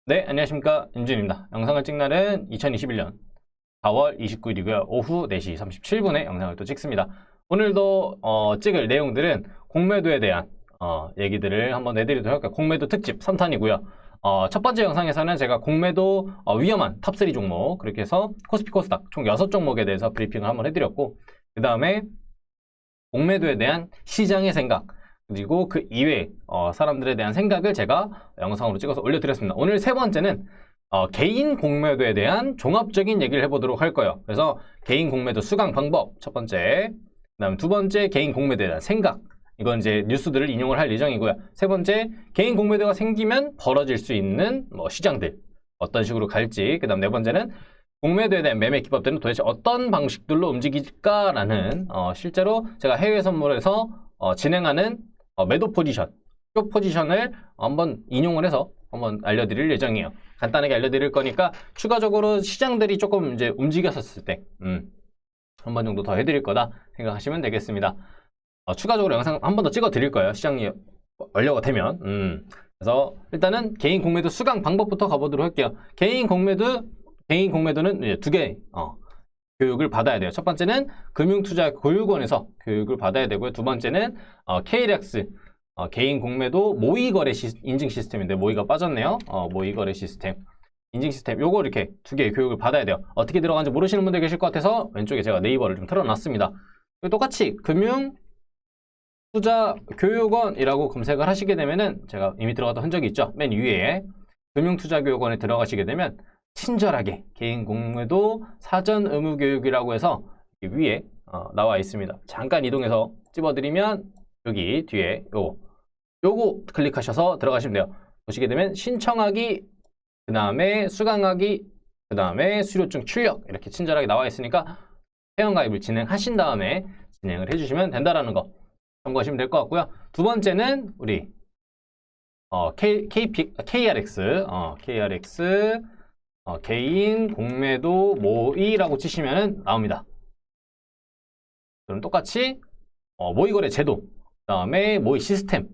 네, 안녕하십니까. 윤준입니다. 영상을 찍는 날은 2021년 4월 29일이고요. 오후 4시 37분에 영상을 또 찍습니다. 오늘도 찍을 내용들은 공매도에 대한 얘기들을 한번 내드리도록 할게요. 공매도 특집 3탄이고요. 첫 번째 영상에서는 제가 공매도 위험한 탑3 종목, 그렇게 해서 코스피 코스닥 총 6종목에 대해서 브리핑을 한번 해드렸고, 그 다음에 공매도에 대한 시장의 생각, 그리고 그 이외에 사람들에 대한 생각을 제가 영상으로 찍어서 올려드렸습니다. 오늘 세 번째는 개인 공매도에 대한 종합적인 얘기를 해보도록 할 거예요. 그래서 개인 공매도 수강 방법 첫 번째, 그 다음 두 번째 개인 공매도에 대한 생각, 이건 이제 뉴스들을 인용을 할 예정이고요. 세 번째, 개인 공매도가 생기면 벌어질 수 있는 시장들 어떤 식으로 갈지, 그 다음 네 번째는 공매도에 대한 매매 기법들은 도대체 어떤 방식들로 움직일까라는 실제로 제가 해외 선물에서 진행하는 매도 포지션, 숏 포지션을 한번 인용을 해서 한번 알려드릴 예정이에요. 간단하게 알려드릴 거니까 추가적으로 시장들이 조금 이제 움직였었을 때 한 번 정도 더 해드릴 거다 생각하시면 되겠습니다. 추가적으로 영상 한 번 더 찍어 드릴 거예요. 시장이 완료가 되면. 그래서 일단은 개인 공매도 수강 방법부터 가보도록 할게요. 개인 공매도는 이제 두 개 교육을 받아야 돼요. 첫 번째는 금융투자교육원에서 교육을 받아야 되고요. 두 번째는 KLX 개인 공매도 모의거래 인증 시스템인데 모의가 빠졌네요. 모의거래 시스템 인증 시스템, 요거 이렇게 두 개의 교육을 받아야 돼요. 어떻게 들어가는지 모르시는 분들 계실 것 같아서 왼쪽에 제가 네이버를 좀 틀어놨습니다. 똑같이 금융투자교육원이라고 검색을 하시게 되면은, 제가 이미 들어갔던 흔적이 있죠. 맨 위에 금융투자교육원에 들어가시게 되면 친절하게 개인 공매도 사전 의무 교육이라고 해서 위에 나와 있습니다. 잠깐 이동해서 찝어드리면 여기 뒤에 요거 클릭하셔서 들어가시면 돼요. 보시게 되면 신청하기, 그 다음에 수강하기, 그 다음에 수료증 출력, 이렇게 친절하게 나와 있으니까 회원가입을 진행하신 다음에 진행을 해주시면 된다라는 거 참고하시면 될 것 같고요. 두 번째는 우리 KRX 개인 공매도 모의라고 치시면 나옵니다. 그럼 똑같이 모의거래 제도, 그 다음에 모의 시스템,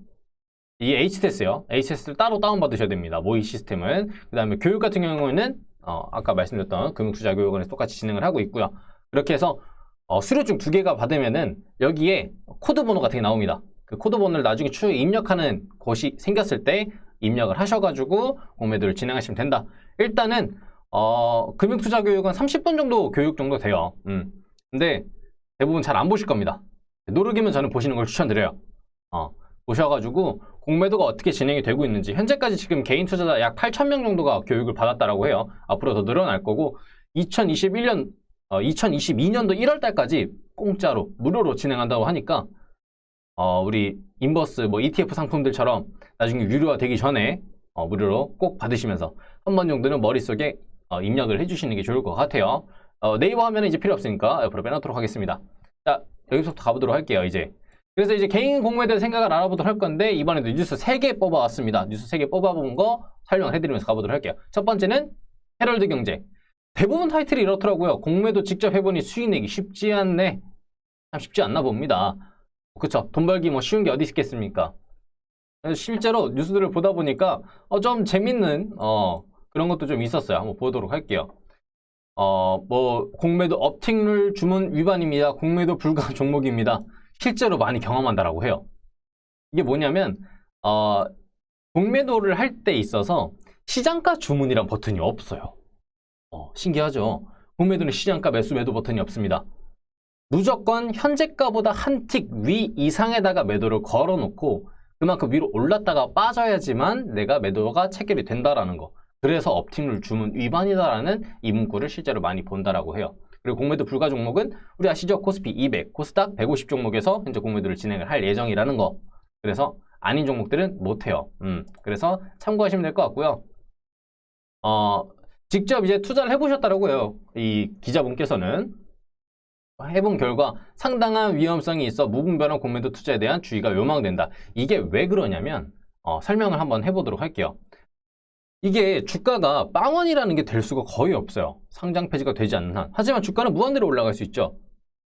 이 HTS요. HTS를 따로 다운받으셔야 됩니다. 모의 시스템은. 그 다음에 교육 같은 경우에는 아까 말씀드렸던 금융투자교육원에서 똑같이 진행을 하고 있고요. 이렇게 해서 수료증 두 개가 받으면은 여기에 코드 번호 같은 게 나옵니다. 그 코드 번호를 나중에 추후에 입력하는 곳이 생겼을 때 입력을 하셔가지고 공매도를 진행하시면 된다. 일단은 금융투자교육은 30분 정도 교육 정도 돼요. 근데 대부분 잘 안 보실 겁니다. 노력이면 저는 보시는 걸 추천드려요. 보셔가지고 공매도가 어떻게 진행이 되고 있는지, 현재까지 지금 개인 투자자 약 8,000명 정도가 교육을 받았다라고 해요. 앞으로 더 늘어날 거고 2022년도 1월 달까지 공짜로 무료로 진행한다고 하니까 우리 인버스 ETF 상품들처럼 나중에 유료화 되기 전에 무료로 꼭 받으시면서 한 번 정도는 머릿속에 입력을 해주시는 게 좋을 것 같아요. 네이버 화면은 이제 필요 없으니까 옆으로 빼놓도록 하겠습니다. 자, 여기서부터 가보도록 할게요. 그래서 이제 개인 공매도의 생각을 알아보도록 할 건데, 이번에도 뉴스 3개 뽑아왔습니다. 뉴스 3개 뽑아본 거 설명을 해드리면서 가보도록 할게요. 첫 번째는 헤럴드 경제. 대부분 타이틀이 이렇더라고요. 공매도 직접 해보니 수익 내기 쉽지 않네. 참 쉽지 않나 봅니다. 그쵸? 돈 벌기 쉬운 게 어디 있겠습니까? 실제로 뉴스들을 보다 보니까 좀 재밌는 그런 것도 좀 있었어요. 한번 보도록 할게요. 공매도 업팅룰 주문 위반입니다. 공매도 불가 종목입니다. 실제로 많이 경험한다라고 해요. 이게 뭐냐면 공매도를 할 때 있어서 시장가 주문이란 버튼이 없어요. 신기하죠? 공매도는 시장가 매수 매도 버튼이 없습니다. 무조건 현재가보다 한 틱 위 이상에다가 매도를 걸어놓고 그만큼 위로 올랐다가 빠져야지만 내가 매도가 체결이 된다라는 거. 그래서 업팅룰 주문 위반이다라는 이 문구를 실제로 많이 본다라고 해요. 그리고 공매도 불가 종목은 우리 아시죠? 코스피 200, 코스닥 150 종목에서 현재 공매도를 진행을 할 예정이라는 거. 그래서 아닌 종목들은 못해요. 그래서 참고하시면 될 것 같고요. 직접 이제 투자를 해보셨다라고 해요. 이 기자분께서는. 해본 결과 상당한 위험성이 있어 무분별한 공매도 투자에 대한 주의가 요망된다. 이게 왜 그러냐면 설명을 한번 해보도록 할게요. 이게 주가가 빵원이라는 게 될 수가 거의 없어요. 상장 폐지가 되지 않는 한. 하지만 주가는 무한대로 올라갈 수 있죠.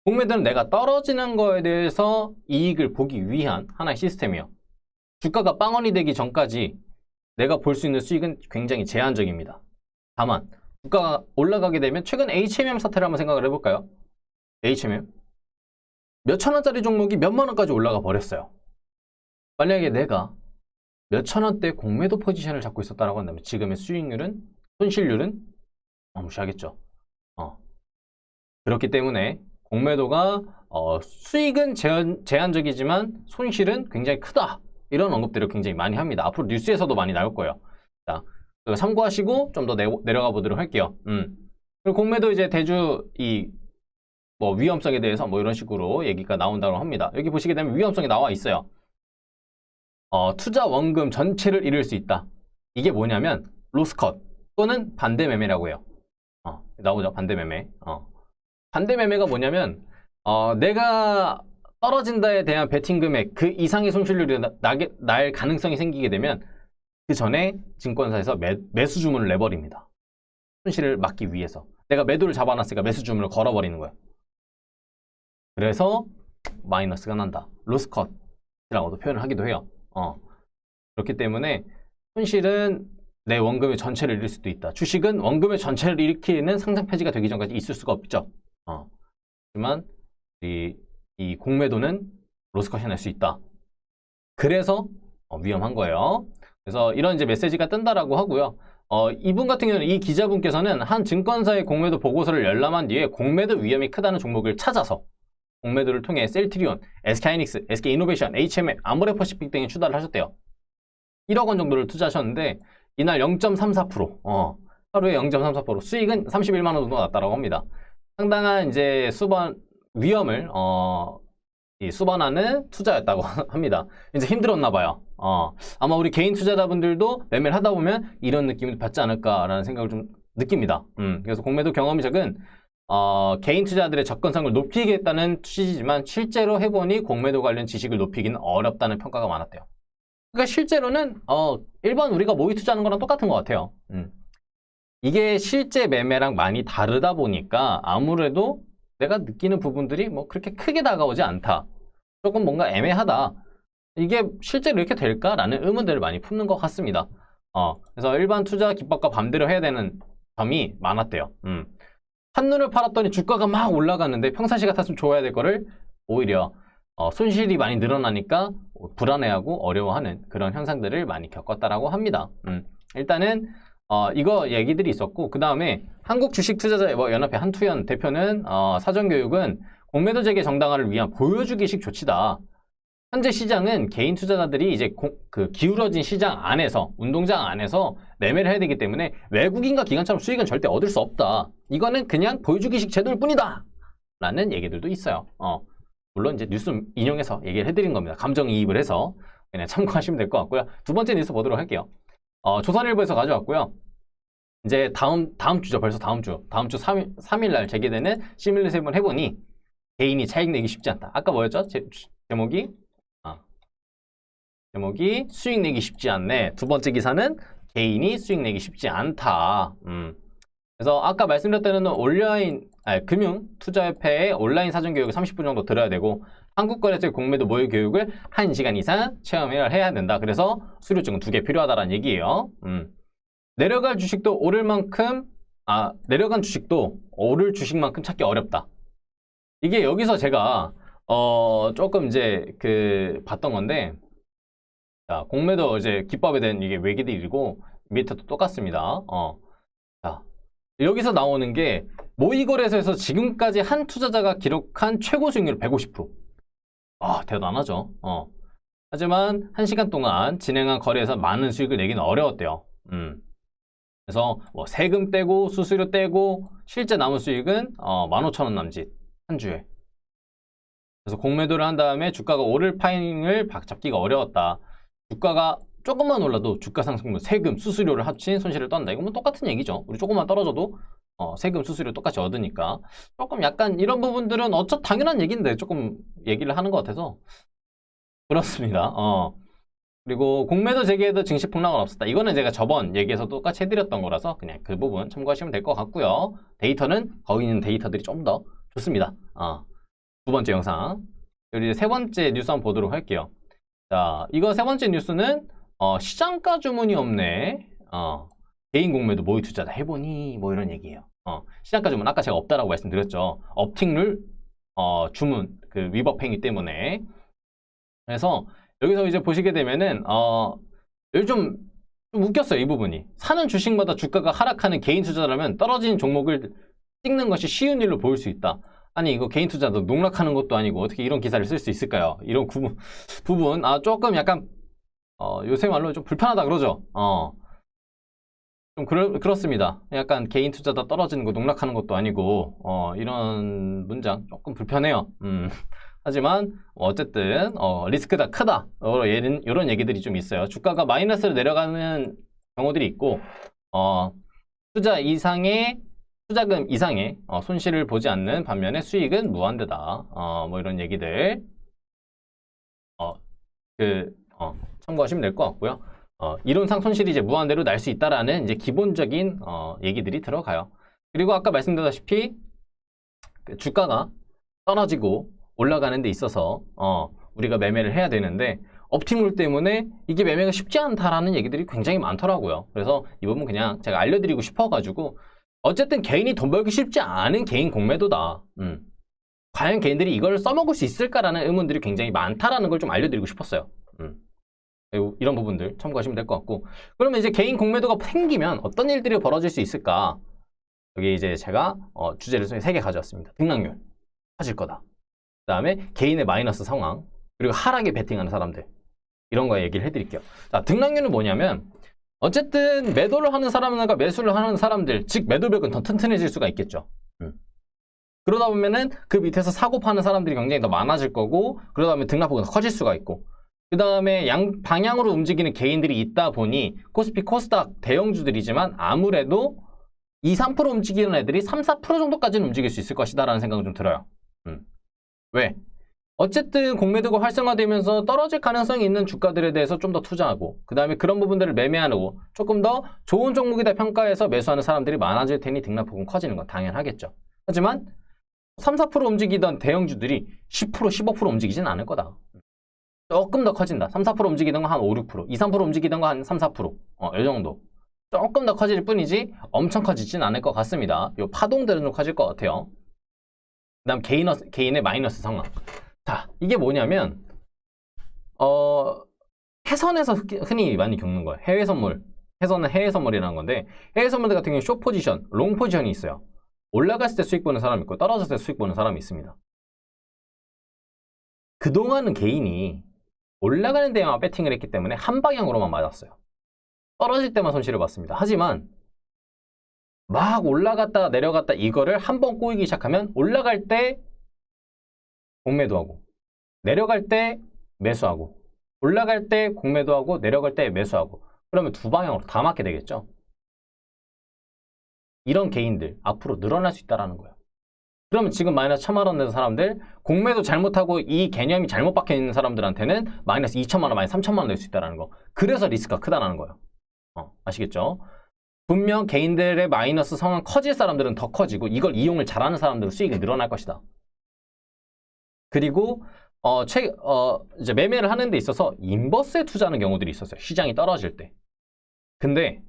공매도는 내가 떨어지는 거에 대해서 이익을 보기 위한 하나의 시스템이에요. 주가가 빵원이 되기 전까지 내가 볼 수 있는 수익은 굉장히 제한적입니다. 다만 주가가 올라가게 되면 최근 HMM 사태를 한번 생각을 해볼까요? HMM 몇천 원짜리 종목이 몇만 원까지 올라가 버렸어요. 만약에 내가 몇천 원대 공매도 포지션을 잡고 있었다라고 한다면 지금의 수익률은, 손실률은 무시하겠죠. 그렇기 때문에 공매도가 수익은 제한적이지만 손실은 굉장히 크다. 이런 언급들을 굉장히 많이 합니다. 앞으로 뉴스에서도 많이 나올 거예요. 자, 참고하시고 좀 더 내려가 보도록 할게요. 그리고 공매도 이제 대주 뭐 위험성에 대해서 뭐 이런 식으로 얘기가 나온다고 합니다. 여기 보시게 되면 위험성이 나와 있어요. 투자 원금 전체를 잃을 수 있다. 이게 뭐냐면 로스컷 또는 반대 매매라고 해요. 나오죠, 반대 매매. 반대 매매가 뭐냐면 내가 떨어진다에 대한 베팅 금액 그 이상의 손실률이 날 가능성이 생기게 되면 그 전에 증권사에서 매수 주문을 내버립니다. 손실을 막기 위해서. 내가 매도를 잡아놨으니까 매수 주문을 걸어버리는 거예요. 그래서 마이너스가 난다. 로스컷이라고도 표현을 하기도 해요. 그렇기 때문에 손실은 내 원금의 전체를 잃을 수도 있다. 주식은 원금의 전체를 일으키는 상장 폐지가 되기 전까지 있을 수가 없죠. 하지만 이 공매도는 로스컷이 날 수 있다. 그래서 위험한 거예요. 그래서 이런 이제 메시지가 뜬다라고 하고요. 이분 같은 경우는, 이 기자분께서는 한 증권사의 공매도 보고서를 열람한 뒤에 공매도 위험이 크다는 종목을 찾아서 공매도를 통해 셀트리온, SK하이닉스, SK이노베이션, HMM, 아모레퍼시픽 등에 추가를 하셨대요. 1억 원 정도를 투자하셨는데 이날 0.34%, 하루에 0.34%, 수익은 31만 원 정도 났다라고 합니다. 상당한 이제 위험을 수반하는 투자였다고 합니다. 이제 힘들었나 봐요. 아마 우리 개인 투자자분들도 매매를 하다 보면 이런 느낌을 받지 않을까라는 생각을 좀 느낍니다. 그래서 공매도 경험이 적은 개인 투자들의 접근성을 높이겠다는 취지지만 실제로 해보니 공매도 관련 지식을 높이기는 어렵다는 평가가 많았대요. 그러니까 실제로는 일반 우리가 모의 투자하는 거랑 똑같은 것 같아요. 이게 실제 매매랑 많이 다르다 보니까 아무래도 내가 느끼는 부분들이 뭐 그렇게 크게 다가오지 않다. 조금 뭔가 애매하다. 이게 실제로 이렇게 될까라는 의문들을 많이 품는 것 같습니다. 그래서 일반 투자 기법과 반대로 해야 되는 점이 많았대요. 한눈을 팔았더니 주가가 막 올라갔는데 평상시 같았으면 좋아야 될 거를 오히려 손실이 많이 늘어나니까 불안해하고 어려워하는 그런 현상들을 많이 겪었다라고 합니다. 일단은 이거 얘기들이 있었고, 그 다음에 한국주식투자자연합회 한투현 대표는 사전교육은 공매도 재개 정당화를 위한 보여주기식 조치다. 현재 시장은 개인 투자자들이 이제 기울어진 시장 안에서, 운동장 안에서 매매를 해야 되기 때문에 외국인과 기관처럼 수익은 절대 얻을 수 없다. 이거는 그냥 보여주기식 제도일 뿐이다. 라는 얘기들도 있어요. 물론 이제 뉴스 인용해서 얘기를 해드린 겁니다. 감정이입을 해서 그냥 참고하시면 될 것 같고요. 두 번째 뉴스 보도록 할게요. 조선일보에서 가져왔고요. 이제 다음 주죠. 벌써 다음 주 3일 날 재개되는 시뮬레이션을 해보니 개인이 차익 내기 쉽지 않다. 아까 뭐였죠? 제목이 수익 내기 쉽지 않네. 두 번째 기사는 개인이 수익 내기 쉽지 않다. 그래서 아까 말씀드렸던 금융투자협회의 온라인 사전교육을 30분 정도 들어야 되고, 한국거래소의 공매도 모의 교육을 1시간 이상 체험을 해야 된다. 그래서 수료증은 2개 필요하다라는 얘기예요. 내려간 주식도 오를 주식만큼 찾기 어렵다. 이게 여기서 제가 조금 이제 봤던 건데, 자, 공매도 이제 기법에 대한 이게 외기들이고 밑에도 똑같습니다. 자, 여기서 나오는 게 모의거래소에서 지금까지 한 투자자가 기록한 최고 수익률 150%. 대단하죠. 하지만 1시간 동안 진행한 거래에서 많은 수익을 내기는 어려웠대요. 그래서 뭐 세금 떼고 수수료 떼고 실제 남은 수익은 15,000원 남짓 한 주에. 그래서 공매도를 한 다음에 주가가 오를 타이밍을 잡기가 어려웠다. 주가가 조금만 올라도 주가 상승분, 세금, 수수료를 합친 손실을 떤다. 이건 뭐 똑같은 얘기죠. 우리 조금만 떨어져도 세금, 수수료 똑같이 얻으니까. 조금 약간 이런 부분들은 당연한 얘기인데 조금 얘기를 하는 것 같아서 그렇습니다. 그리고 공매도 재개에도 증시 폭락은 없었다. 이거는 제가 저번 얘기에서 똑같이 해드렸던 거라서 그냥 그 부분 참고하시면 될 것 같고요. 데이터는 거기 있는 데이터들이 좀 더 좋습니다. 두 번째 영상. 그리고 이제 세 번째 뉴스 한번 보도록 할게요. 자, 이거 세 번째 뉴스는 시장가 주문이 없네. 개인 공매도 모의 투자자 해보니 뭐 이런 얘기예요. 시장가 주문 아까 제가 없다라고 말씀드렸죠. 업팅룰 주문 그 위법 행위 때문에. 그래서 여기서 이제 보시게 되면은 여기 좀 웃겼어요. 이 부분이. 사는 주식마다 주가가 하락하는 개인 투자자라면 떨어진 종목을 찍는 것이 쉬운 일로 보일 수 있다. 아니 이거 개인 투자도 농락하는 것도 아니고 어떻게 이런 기사를 쓸 수 있을까요? 이런 부분 조금 약간 요새 말로 좀 불편하다 그러죠. 좀 그렇습니다. 약간 개인 투자다 떨어지는 거 농락하는 것도 아니고 이런 문장 조금 불편해요. 하지만 어쨌든 리스크가 크다 이런 얘기들이 좀 있어요. 주가가 마이너스로 내려가는 경우들이 있고 투자금 이상의 손실을 보지 않는 반면에 수익은 무한대다. 뭐 이런 얘기들 참고하시면 될 것 같고요. 이론상 손실이 이제 무한대로 날 수 있다라는 이제 기본적인 얘기들이 들어가요. 그리고 아까 말씀드렸다시피 그 주가가 떨어지고 올라가는 데 있어서 우리가 매매를 해야 되는데 업팅룰 때문에 이게 매매가 쉽지 않다라는 얘기들이 굉장히 많더라고요. 그래서 이 부분 그냥 제가 알려드리고 싶어가지고 어쨌든 개인이 돈 벌기 쉽지 않은 개인 공매도다. 과연 개인들이 이걸 써먹을 수 있을까라는 의문들이 굉장히 많다라는 걸 좀 알려드리고 싶었어요. 이런 부분들 참고하시면 될 것 같고, 그러면 이제 개인 공매도가 생기면 어떤 일들이 벌어질 수 있을까? 여기 이제 제가 주제를 3개 가져왔습니다. 등락률 커질 거다. 그 다음에 개인의 마이너스 상황, 그리고 하락에 베팅하는 사람들, 이런 거 얘기를 해드릴게요. 자, 등락률은 뭐냐면 어쨌든 매도를 하는 사람과 매수를 하는 사람들, 즉 매도벽은 더 튼튼해질 수가 있겠죠. 그러다 보면은 그 밑에서 사고 파는 사람들이 굉장히 더 많아질 거고, 그러다 보면 등락폭은 더 커질 수가 있고, 그 다음에 양 방향으로 움직이는 개인들이 있다 보니 코스피, 코스닥 대형주들이지만 아무래도 2, 3% 움직이는 애들이 3, 4% 정도까지는 움직일 수 있을 것이다 라는 생각은 좀 들어요. 왜? 어쨌든 공매도가 활성화되면서 떨어질 가능성이 있는 주가들에 대해서 좀 더 투자하고, 그 다음에 그런 부분들을 매매하고 조금 더 좋은 종목이다 평가해서 매수하는 사람들이 많아질 테니 등락폭은 커지는 건 당연하겠죠. 하지만 3, 4% 움직이던 대형주들이 10%, 15% 움직이진 않을 거다. 조금 더 커진다. 3, 4% 움직이던 거 한 5, 6%, 2, 3% 움직이던 거 한 3, 4%. 이 정도. 조금 더 커질 뿐이지 엄청 커지진 않을 것 같습니다. 요 파동들은 좀 커질 것 같아요. 그 다음 개인의 마이너스 상황. 자, 이게 뭐냐면 해선에서 흔히 많이 겪는 거예요. 해외 선물. 해선은 해외 선물이라는 건데, 해외 선물들 같은 경우는 숏 포지션, 롱 포지션이 있어요. 올라갔을 때 수익 보는 사람이 있고 떨어졌을 때 수익 보는 사람이 있습니다. 그동안은 개인이 올라가는 데만 배팅을 했기 때문에 한 방향으로만 맞았어요. 떨어질 때만 손실을 봤습니다. 하지만 막 올라갔다 내려갔다 이거를 한번 꼬이기 시작하면 올라갈 때 공매도하고, 내려갈 때 매수하고, 올라갈 때 공매도하고, 내려갈 때 매수하고, 그러면 두 방향으로 다 맞게 되겠죠. 이런 개인들 앞으로 늘어날 수 있다는 거예요. 그러면 지금 마이너스 1,000만 원 내는 사람들, 공매도 잘못하고 이 개념이 잘못 박혀 있는 사람들한테는 마이너스 2,000만 원, 마이너스 3,000만 원 낼 수 있다는 거. 그래서 리스크가 크다는 거예요. 아시겠죠? 분명 개인들의 마이너스 상황 커질 사람들은 더 커지고, 이걸 이용을 잘하는 사람들은 수익이 늘어날 것이다. 그리고 이제 매매를 하는 데 있어서 인버스에 투자하는 경우들이 있었어요. 시장이 떨어질 때. 근데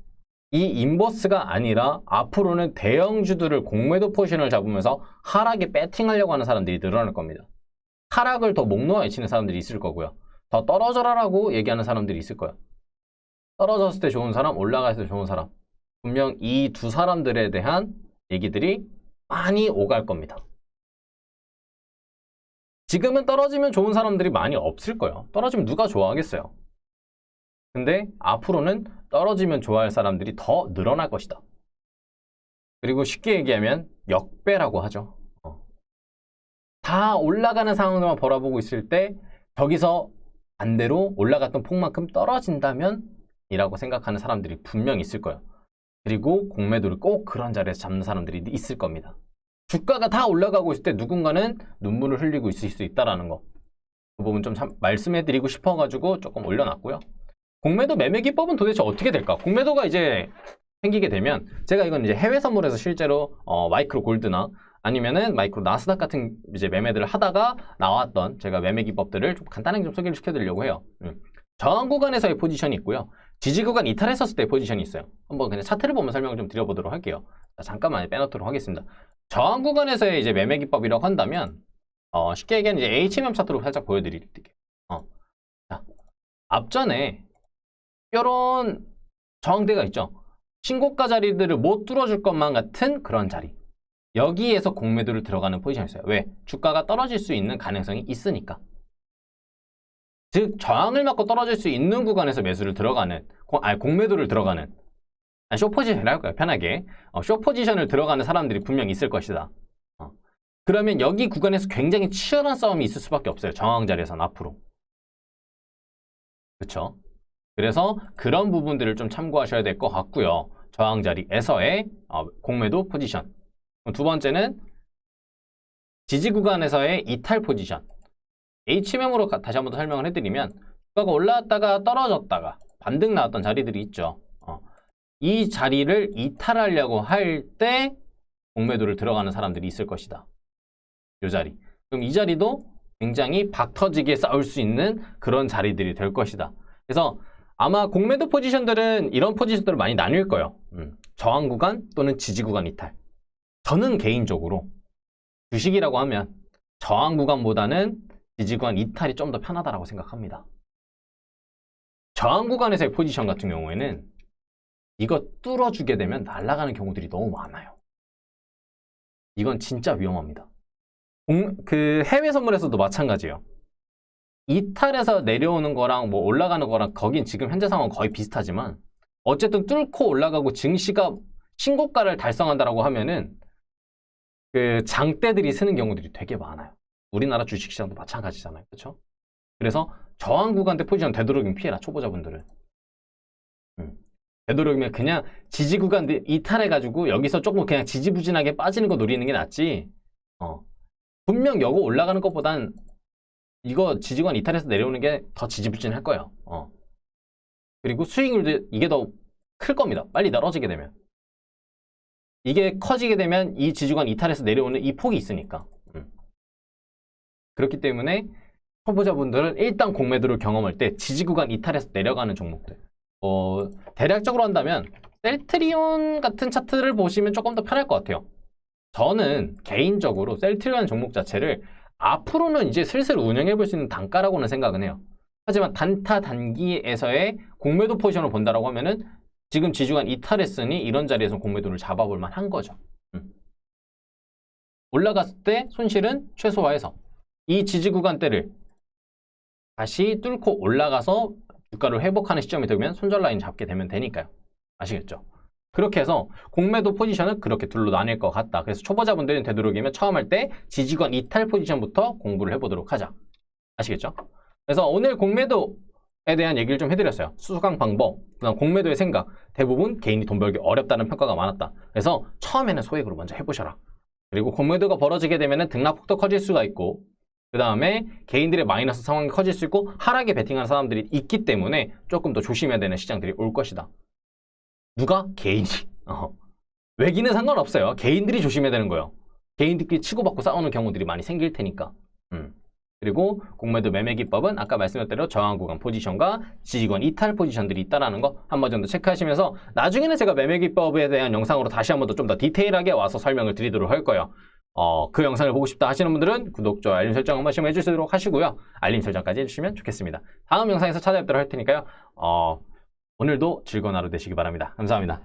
이 인버스가 아니라 앞으로는 대형주들을 공매도 포지션을 잡으면서 하락에 배팅하려고 하는 사람들이 늘어날 겁니다. 하락을 더 목 놓아 외치는 사람들이 있을 거고요. 더 떨어져라라고 얘기하는 사람들이 있을 거예요. 떨어졌을 때 좋은 사람, 올라갔을 때 좋은 사람. 분명 이 두 사람들에 대한 얘기들이 많이 오갈 겁니다. 지금은 떨어지면 좋은 사람들이 많이 없을 거예요. 떨어지면 누가 좋아하겠어요. 근데 앞으로는 떨어지면 좋아할 사람들이 더 늘어날 것이다. 그리고 쉽게 얘기하면 역배라고 하죠. 다 올라가는 상황만 바라보고 있을 때 저기서 반대로 올라갔던 폭만큼 떨어진다면 이라고 생각하는 사람들이 분명히 있을 거예요. 그리고 공매도를 꼭 그런 자리에서 잡는 사람들이 있을 겁니다. 주가가 다 올라가고 있을 때 누군가는 눈물을 흘리고 있을 수 있다는 거. 그 부분 좀 말씀해드리고 싶어가지고 조금 올려놨고요. 공매도 매매 기법은 도대체 어떻게 될까? 공매도가 이제 생기게 되면, 제가 이건 이제 해외 선물에서 실제로 마이크로 골드나 아니면은 마이크로 나스닥 같은 이제 매매들을 하다가 나왔던 제가 매매 기법들을 좀 간단하게 좀 소개를 시켜드리려고 해요. 저항 구간에서의 포지션이 있고요. 지지 구간 이탈했었을 때의 포지션이 있어요. 한번 그냥 차트를 보면 설명을 좀 드려보도록 할게요. 자, 잠깐만 빼놓도록 하겠습니다. 저항 구간에서의 이제 매매 기법이라고 한다면 쉽게 얘기하면 이제 HMM 차트로 살짝 보여드릴게요. 자, 앞전에 이런 저항대가 있죠. 신고가 자리들을 못 뚫어줄 것만 같은 그런 자리. 여기에서 공매도를 들어가는 포지션이 있어요. 왜? 주가가 떨어질 수 있는 가능성이 있으니까. 즉 저항을 맞고 떨어질 수 있는 구간에서 매수를 들어가는 공매도를 들어가는 숏포지션을 할 거예요. 편하게 숏포지션을 들어가는 사람들이 분명히 있을 것이다. 그러면 여기 구간에서 굉장히 치열한 싸움이 있을 수밖에 없어요. 저항 자리에서는 앞으로. 그렇죠? 그래서 그런 부분들을 좀 참고하셔야 될 것 같고요. 저항 자리에서의 공매도 포지션. 두 번째는 지지 구간에서의 이탈 포지션. HMM으로 다시 한번 더 설명을 해드리면 주가가 올라왔다가 떨어졌다가 반등 나왔던 자리들이 있죠. 이 자리를 이탈하려고 할 때 공매도를 들어가는 사람들이 있을 것이다. 이 자리. 그럼 이 자리도 굉장히 박터지게 싸울 수 있는 그런 자리들이 될 것이다. 그래서 아마 공매도 포지션들은 이런 포지션들을 많이 나뉠 거예요. 저항 구간 또는 지지 구간 이탈. 저는 개인적으로 주식이라고 하면 저항 구간보다는 지지 구간 이탈이 좀 더 편하다고 생각합니다. 저항 구간에서의 포지션 같은 경우에는 이거 뚫어주게 되면 날아가는 경우들이 너무 많아요. 이건 진짜 위험합니다. 그 해외 선물에서도 마찬가지예요. 이탈해서 내려오는 거랑 뭐 올라가는 거랑 거긴 지금 현재 상황은 거의 비슷하지만 어쨌든 뚫고 올라가고 증시가 신고가를 달성한다라고 하면은 그 장대들이 쓰는 경우들이 되게 많아요. 우리나라 주식시장도 마찬가지잖아요. 그렇죠? 그래서 저항 구간대 포지션 되도록이면 피해라. 초보자분들은. 되도록이면 그냥 지지 구간대 이탈해가지고 여기서 조금 그냥 지지부진하게 빠지는 거 노리는 게 낫지. 분명 여고 올라가는 것보단 이거 지지구간 이탈해서 내려오는 게 더 지지부진할 거예요. 그리고 수익률도 이게 더 클 겁니다. 빨리 떨어지게 되면. 이게 커지게 되면 이 지지구간 이탈해서 내려오는 이 폭이 있으니까. 그렇기 때문에 초보자분들은 일단 공매도를 경험할 때 지지구간 이탈해서 내려가는 종목들. 대략적으로 한다면 셀트리온 같은 차트를 보시면 조금 더 편할 것 같아요. 저는 개인적으로 셀트리온 종목 자체를 앞으로는 이제 슬슬 운영해 볼 수 있는 단가라고는 생각은 해요. 하지만 단타 단기에서의 공매도 포지션을 본다라고 하면은 지금 지주간 이탈했으니 이런 자리에서 공매도를 잡아볼 만한 거죠. 올라갔을 때 손실은 최소화해서 이 지지 구간대를 다시 뚫고 올라가서 주가를 회복하는 시점이 되면 손절 라인 잡게 되면 되니까요. 아시겠죠? 그렇게 해서 공매도 포지션은 그렇게 둘로 나뉠 것 같다. 그래서 초보자분들은 되도록이면 처음 할 때 지지권 이탈 포지션부터 공부를 해보도록 하자. 아시겠죠? 그래서 오늘 공매도에 대한 얘기를 좀 해드렸어요. 수강 방법, 그다음 공매도의 생각. 대부분 개인이 돈 벌기 어렵다는 평가가 많았다. 그래서 처음에는 소액으로 먼저 해보셔라. 그리고 공매도가 벌어지게 되면 등락폭도 커질 수가 있고 그 다음에 개인들의 마이너스 상황이 커질 수 있고 하락에 베팅하는 사람들이 있기 때문에 조금 더 조심해야 되는 시장들이 올 것이다. 누가? 개인이. 외기는 상관없어요. 개인들이 조심해야 되는 거예요. 개인들끼리 치고받고 싸우는 경우들이 많이 생길 테니까. 그리고 공매도 매매 기법은 아까 말씀드린 대로 저항 구간 포지션과 지지권 이탈 포지션들이 있다는 거 한 번 정도 체크하시면서 나중에는 제가 매매 기법에 대한 영상으로 다시 한 번 더 좀 더 디테일하게 와서 설명을 드리도록 할 거예요. 그 영상을 보고 싶다 하시는 분들은 구독, 좋아요, 알림 설정 한 번씩 해주시도록 하시고요. 알림 설정까지 해주시면 좋겠습니다. 다음 영상에서 찾아뵙도록 할 테니까요. 오늘도 즐거운 하루 되시기 바랍니다. 감사합니다.